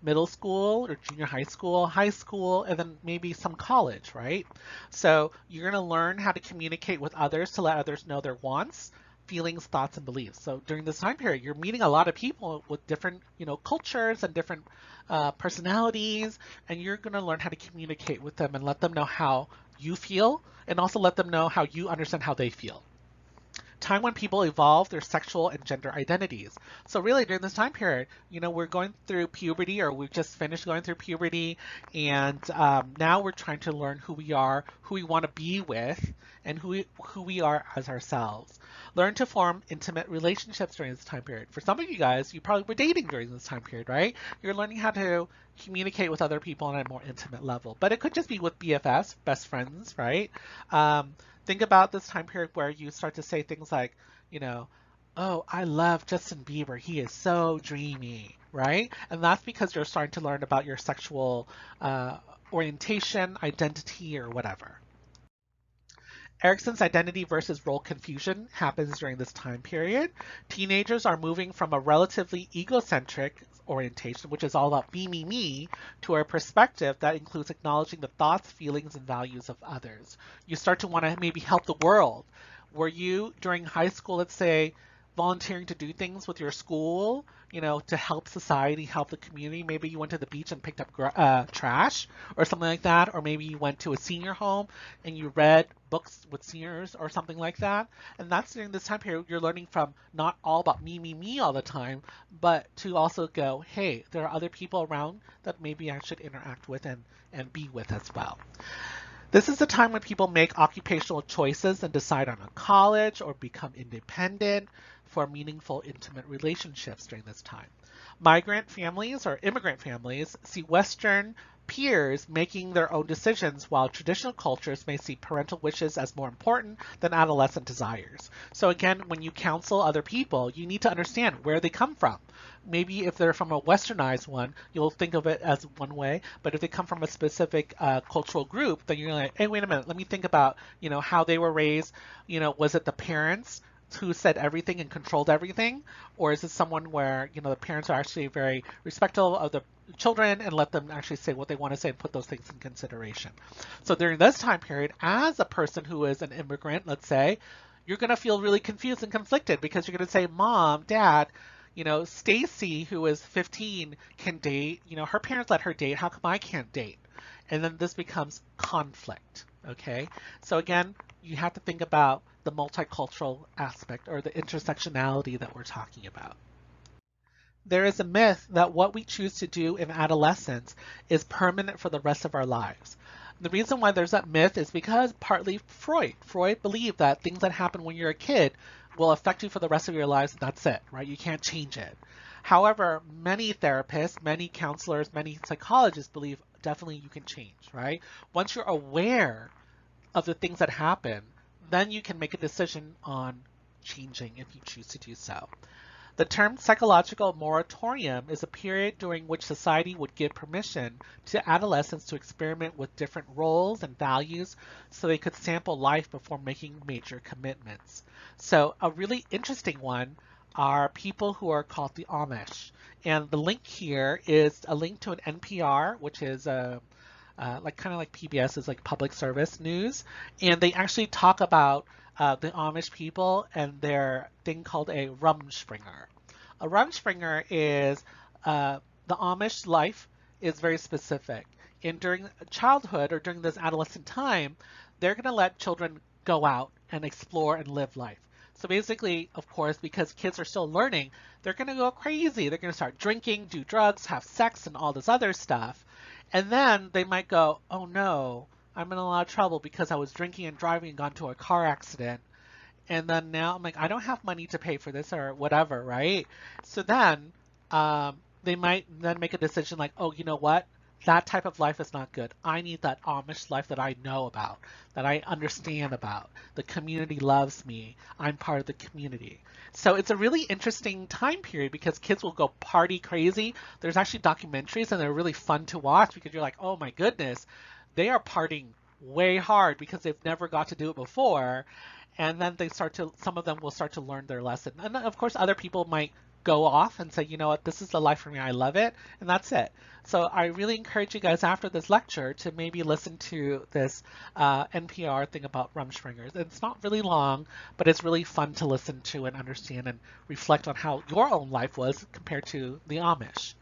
middle school or junior high school, and then maybe some college, right? So you're going to learn how to communicate with others to let others know their wants, feelings, thoughts, and beliefs. So during this time period, you're meeting a lot of people with different, cultures and different personalities, and you're going to learn how to communicate with them and let them know how you feel, and also let them know how you understand how they feel. Time when people evolve their sexual and gender identities. So really during this time period, we're going through puberty, or we've just finished going through puberty, and now we're trying to learn who we are, who we want to be with, and who we are as ourselves. Learn to form intimate relationships during this time period. For some of you guys, you probably were dating during this time period, right? You're learning how to communicate with other people on a more intimate level. But it could just be with BFFs, best friends, right? Think about this time period where you start to say things like, oh, I love Justin Bieber. He is so dreamy, right? And that's because you're starting to learn about your sexual orientation, identity, or whatever. Erickson's identity versus role confusion happens during this time period. Teenagers are moving from a relatively egocentric orientation, which is all about me, to a perspective that includes acknowledging the thoughts, feelings, and values of others. You start to want to maybe help the world. Were you, during high school, let's say, volunteering to do things with your school, to help society, help the community? Maybe you went to the beach and picked up trash or something like that, or maybe you went to a senior home and you read books with seniors or something like that. And that's during this time period you're learning from not all about me all the time, but to also go, hey, there are other people around that maybe I should interact with and be with as well. This is the time when people make occupational choices and decide on a college or become independent for meaningful, intimate relationships during this time. Migrant families or immigrant families see Western peers making their own decisions, while traditional cultures may see parental wishes as more important than adolescent desires. So again, when you counsel other people, you need to understand where they come from. Maybe if they're from a westernized one, you'll think of it as one way, but if they come from a specific cultural group, then you're like, hey, wait a minute, let me think about, how they were raised. Was it the parents who said everything and controlled everything, or is it someone where the parents are actually very respectful of the children and let them actually say what they want to say and put those things in consideration? So during this time period, as a person who is an immigrant, let's say, you're going to feel really confused and conflicted, because you're going to say, Mom, Dad, Stacy, who is 15, can date. Her parents let her date. How come I can't date? And then this becomes conflict. Okay, so again, you have to think about the multicultural aspect, or the intersectionality that we're talking about. There is a myth that what we choose to do in adolescence is permanent for the rest of our lives. The reason why there's that myth is because partly Freud believed that things that happen when you're a kid will affect you for the rest of your lives, and that's it, right? You can't change it. However, many therapists, many counselors, many psychologists believe definitely you can change, right? Once you're aware of the things that happen, then you can make a decision on changing if you choose to do so. The term psychological moratorium is a period during which society would give permission to adolescents to experiment with different roles and values so they could sample life before making major commitments. So a really interesting one, are people who are called the Amish. And the link here is a link to an NPR, which is like kind of like PBS is like public service news, and they actually talk about the Amish people and their thing called a Rumspringer. A Rumspringer is the Amish life is very specific. And during childhood or during this adolescent time, they're going to let children go out and explore and live life. So basically, of course, because kids are still learning, they're going to go crazy. They're going to start drinking, do drugs, have sex, and all this other stuff. And then they might go, oh no, I'm in a lot of trouble because I was drinking and driving and got into a car accident. And then now I'm like, I don't have money to pay for this or whatever, right? So then they might then make a decision like, oh, you know what? That type of life is not good. I need that Amish life that I know about, that I understand about. The community loves me. I'm part of the community. So it's a really interesting time period because kids will go party crazy. There's actually documentaries and they're really fun to watch because you're like, oh my goodness, they are partying way hard because they've never got to do it before. And then some of them will start to learn their lesson. And of course, other people might go off and say, you know what, this is the life for me. I love it. And that's it. So I really encourage you guys after this lecture to maybe listen to this NPR thing about Rumspringers. It's not really long, but it's really fun to listen to and understand and reflect on how your own life was compared to the Amish.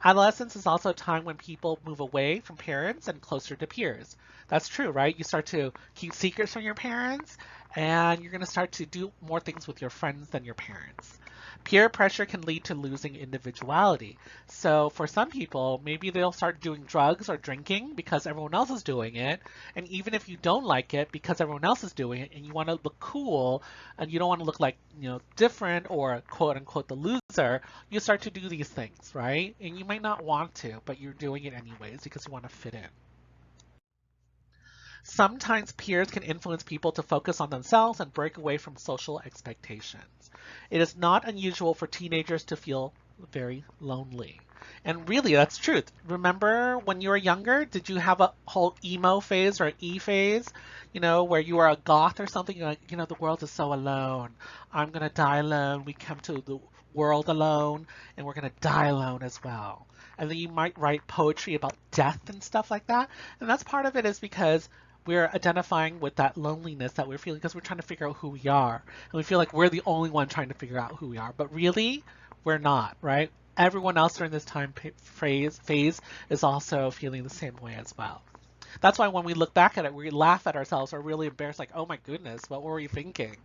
Adolescence is also a time when people move away from parents and closer to peers. That's true, right? You start to keep secrets from your parents and you're going to start to do more things with your friends than your parents. Peer pressure can lead to losing individuality. So for some people, maybe they'll start doing drugs or drinking because everyone else is doing it. And even if you don't like it because everyone else is doing it and you want to look cool and you don't want to look like, different or quote unquote the loser, you start to do these things, right? And you might not want to, but you're doing it anyways because you want to fit in. Sometimes peers can influence people to focus on themselves and break away from social expectations. It is not unusual for teenagers to feel very lonely. And really, that's truth. Remember when you were younger, did you have a whole emo phase or an E phase, where you were a goth or something? You're like, the world is so alone. I'm going to die alone. We come to the world alone, and we're going to die alone as well. And then you might write poetry about death and stuff like that. And that's part of it is because we're identifying with that loneliness that we're feeling because we're trying to figure out who we are. And we feel like we're the only one trying to figure out who we are. But really, we're not, right? Everyone else during this time phase is also feeling the same way as well. That's why when we look back at it, we laugh at ourselves or really embarrassed, like, oh my goodness, what were we thinking?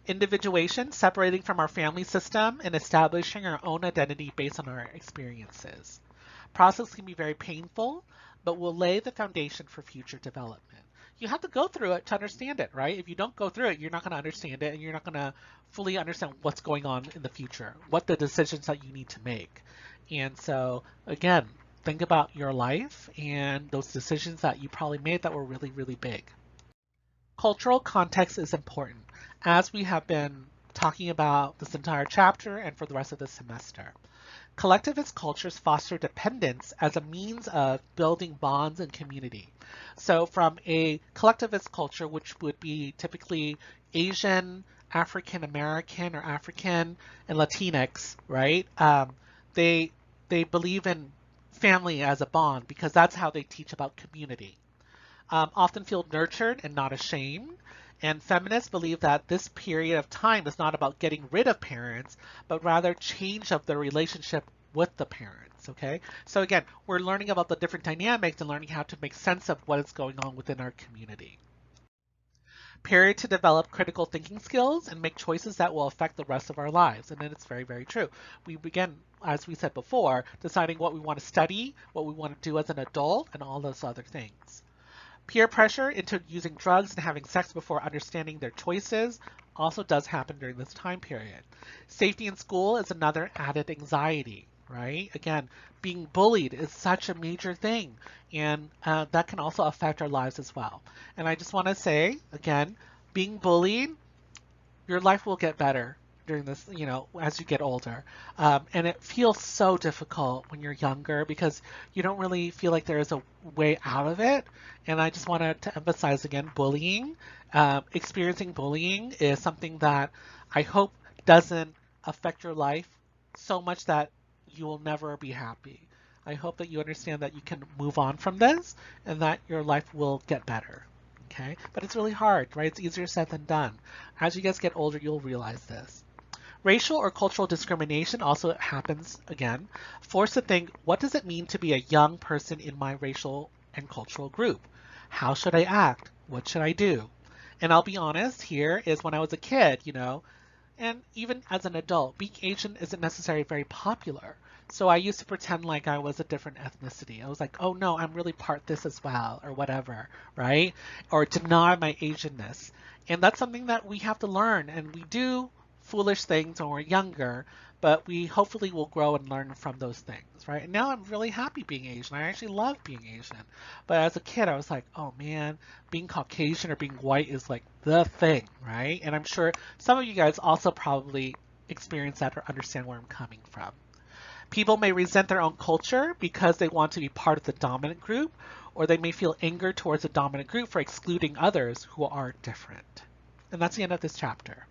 Individuation, separating from our family system and establishing our own identity based on our experiences. Process can be very painful, but will lay the foundation for future development. You have to go through it to understand it, right? If you don't go through it, you're not going to understand it and you're not going to fully understand what's going on in the future, what the decisions that you need to make. And so, again, think about your life and those decisions that you probably made that were really, really big. Cultural context is important, as we have been talking about this entire chapter and for the rest of the semester. Collectivist cultures foster dependence as a means of building bonds and community. So from a collectivist culture, which would be typically Asian, African American, or African and Latinx, right? They believe in family as a bond because that's how they teach about community. Often feel nurtured and not ashamed. And feminists believe that this period of time is not about getting rid of parents, but rather change of the relationship with the parents, okay? So again, we're learning about the different dynamics and learning how to make sense of what is going on within our community. Period to develop critical thinking skills and make choices that will affect the rest of our lives. And then it's very, very true. We begin, as we said before, deciding what we want to study, what we want to do as an adult, and all those other things. Peer pressure into using drugs and having sex before understanding their choices also does happen during this time period. Safety in school is another added anxiety, right? Again, being bullied is such a major thing, and that can also affect our lives as well. And I just want to say, again, being bullied, your life will get better during this, as you get older. And it feels so difficult when you're younger because you don't really feel like there is a way out of it. And I just wanted to emphasize again, bullying, experiencing bullying is something that I hope doesn't affect your life so much that you will never be happy. I hope that you understand that you can move on from this and that your life will get better. Okay? But it's really hard, right? It's easier said than done. As you guys get older, you'll realize this. Racial or cultural discrimination also happens again. Forced to think, what does it mean to be a young person in my racial and cultural group? How should I act? What should I do? And I'll be honest, here is when I was a kid, and even as an adult, being Asian isn't necessarily very popular. So I used to pretend like I was a different ethnicity. I was like, oh no, I'm really part this as well, or whatever, right? Or deny my Asianness. And that's something that we have to learn, and we do foolish things when we're younger, but we hopefully will grow and learn from those things, right? And now I'm really happy being Asian. I actually love being Asian. But as a kid, I was like, oh man, being Caucasian or being white is like the thing, right? And I'm sure some of you guys also probably experience that or understand where I'm coming from. People may resent their own culture because they want to be part of the dominant group, or they may feel anger towards the dominant group for excluding others who are different. And that's the end of this chapter.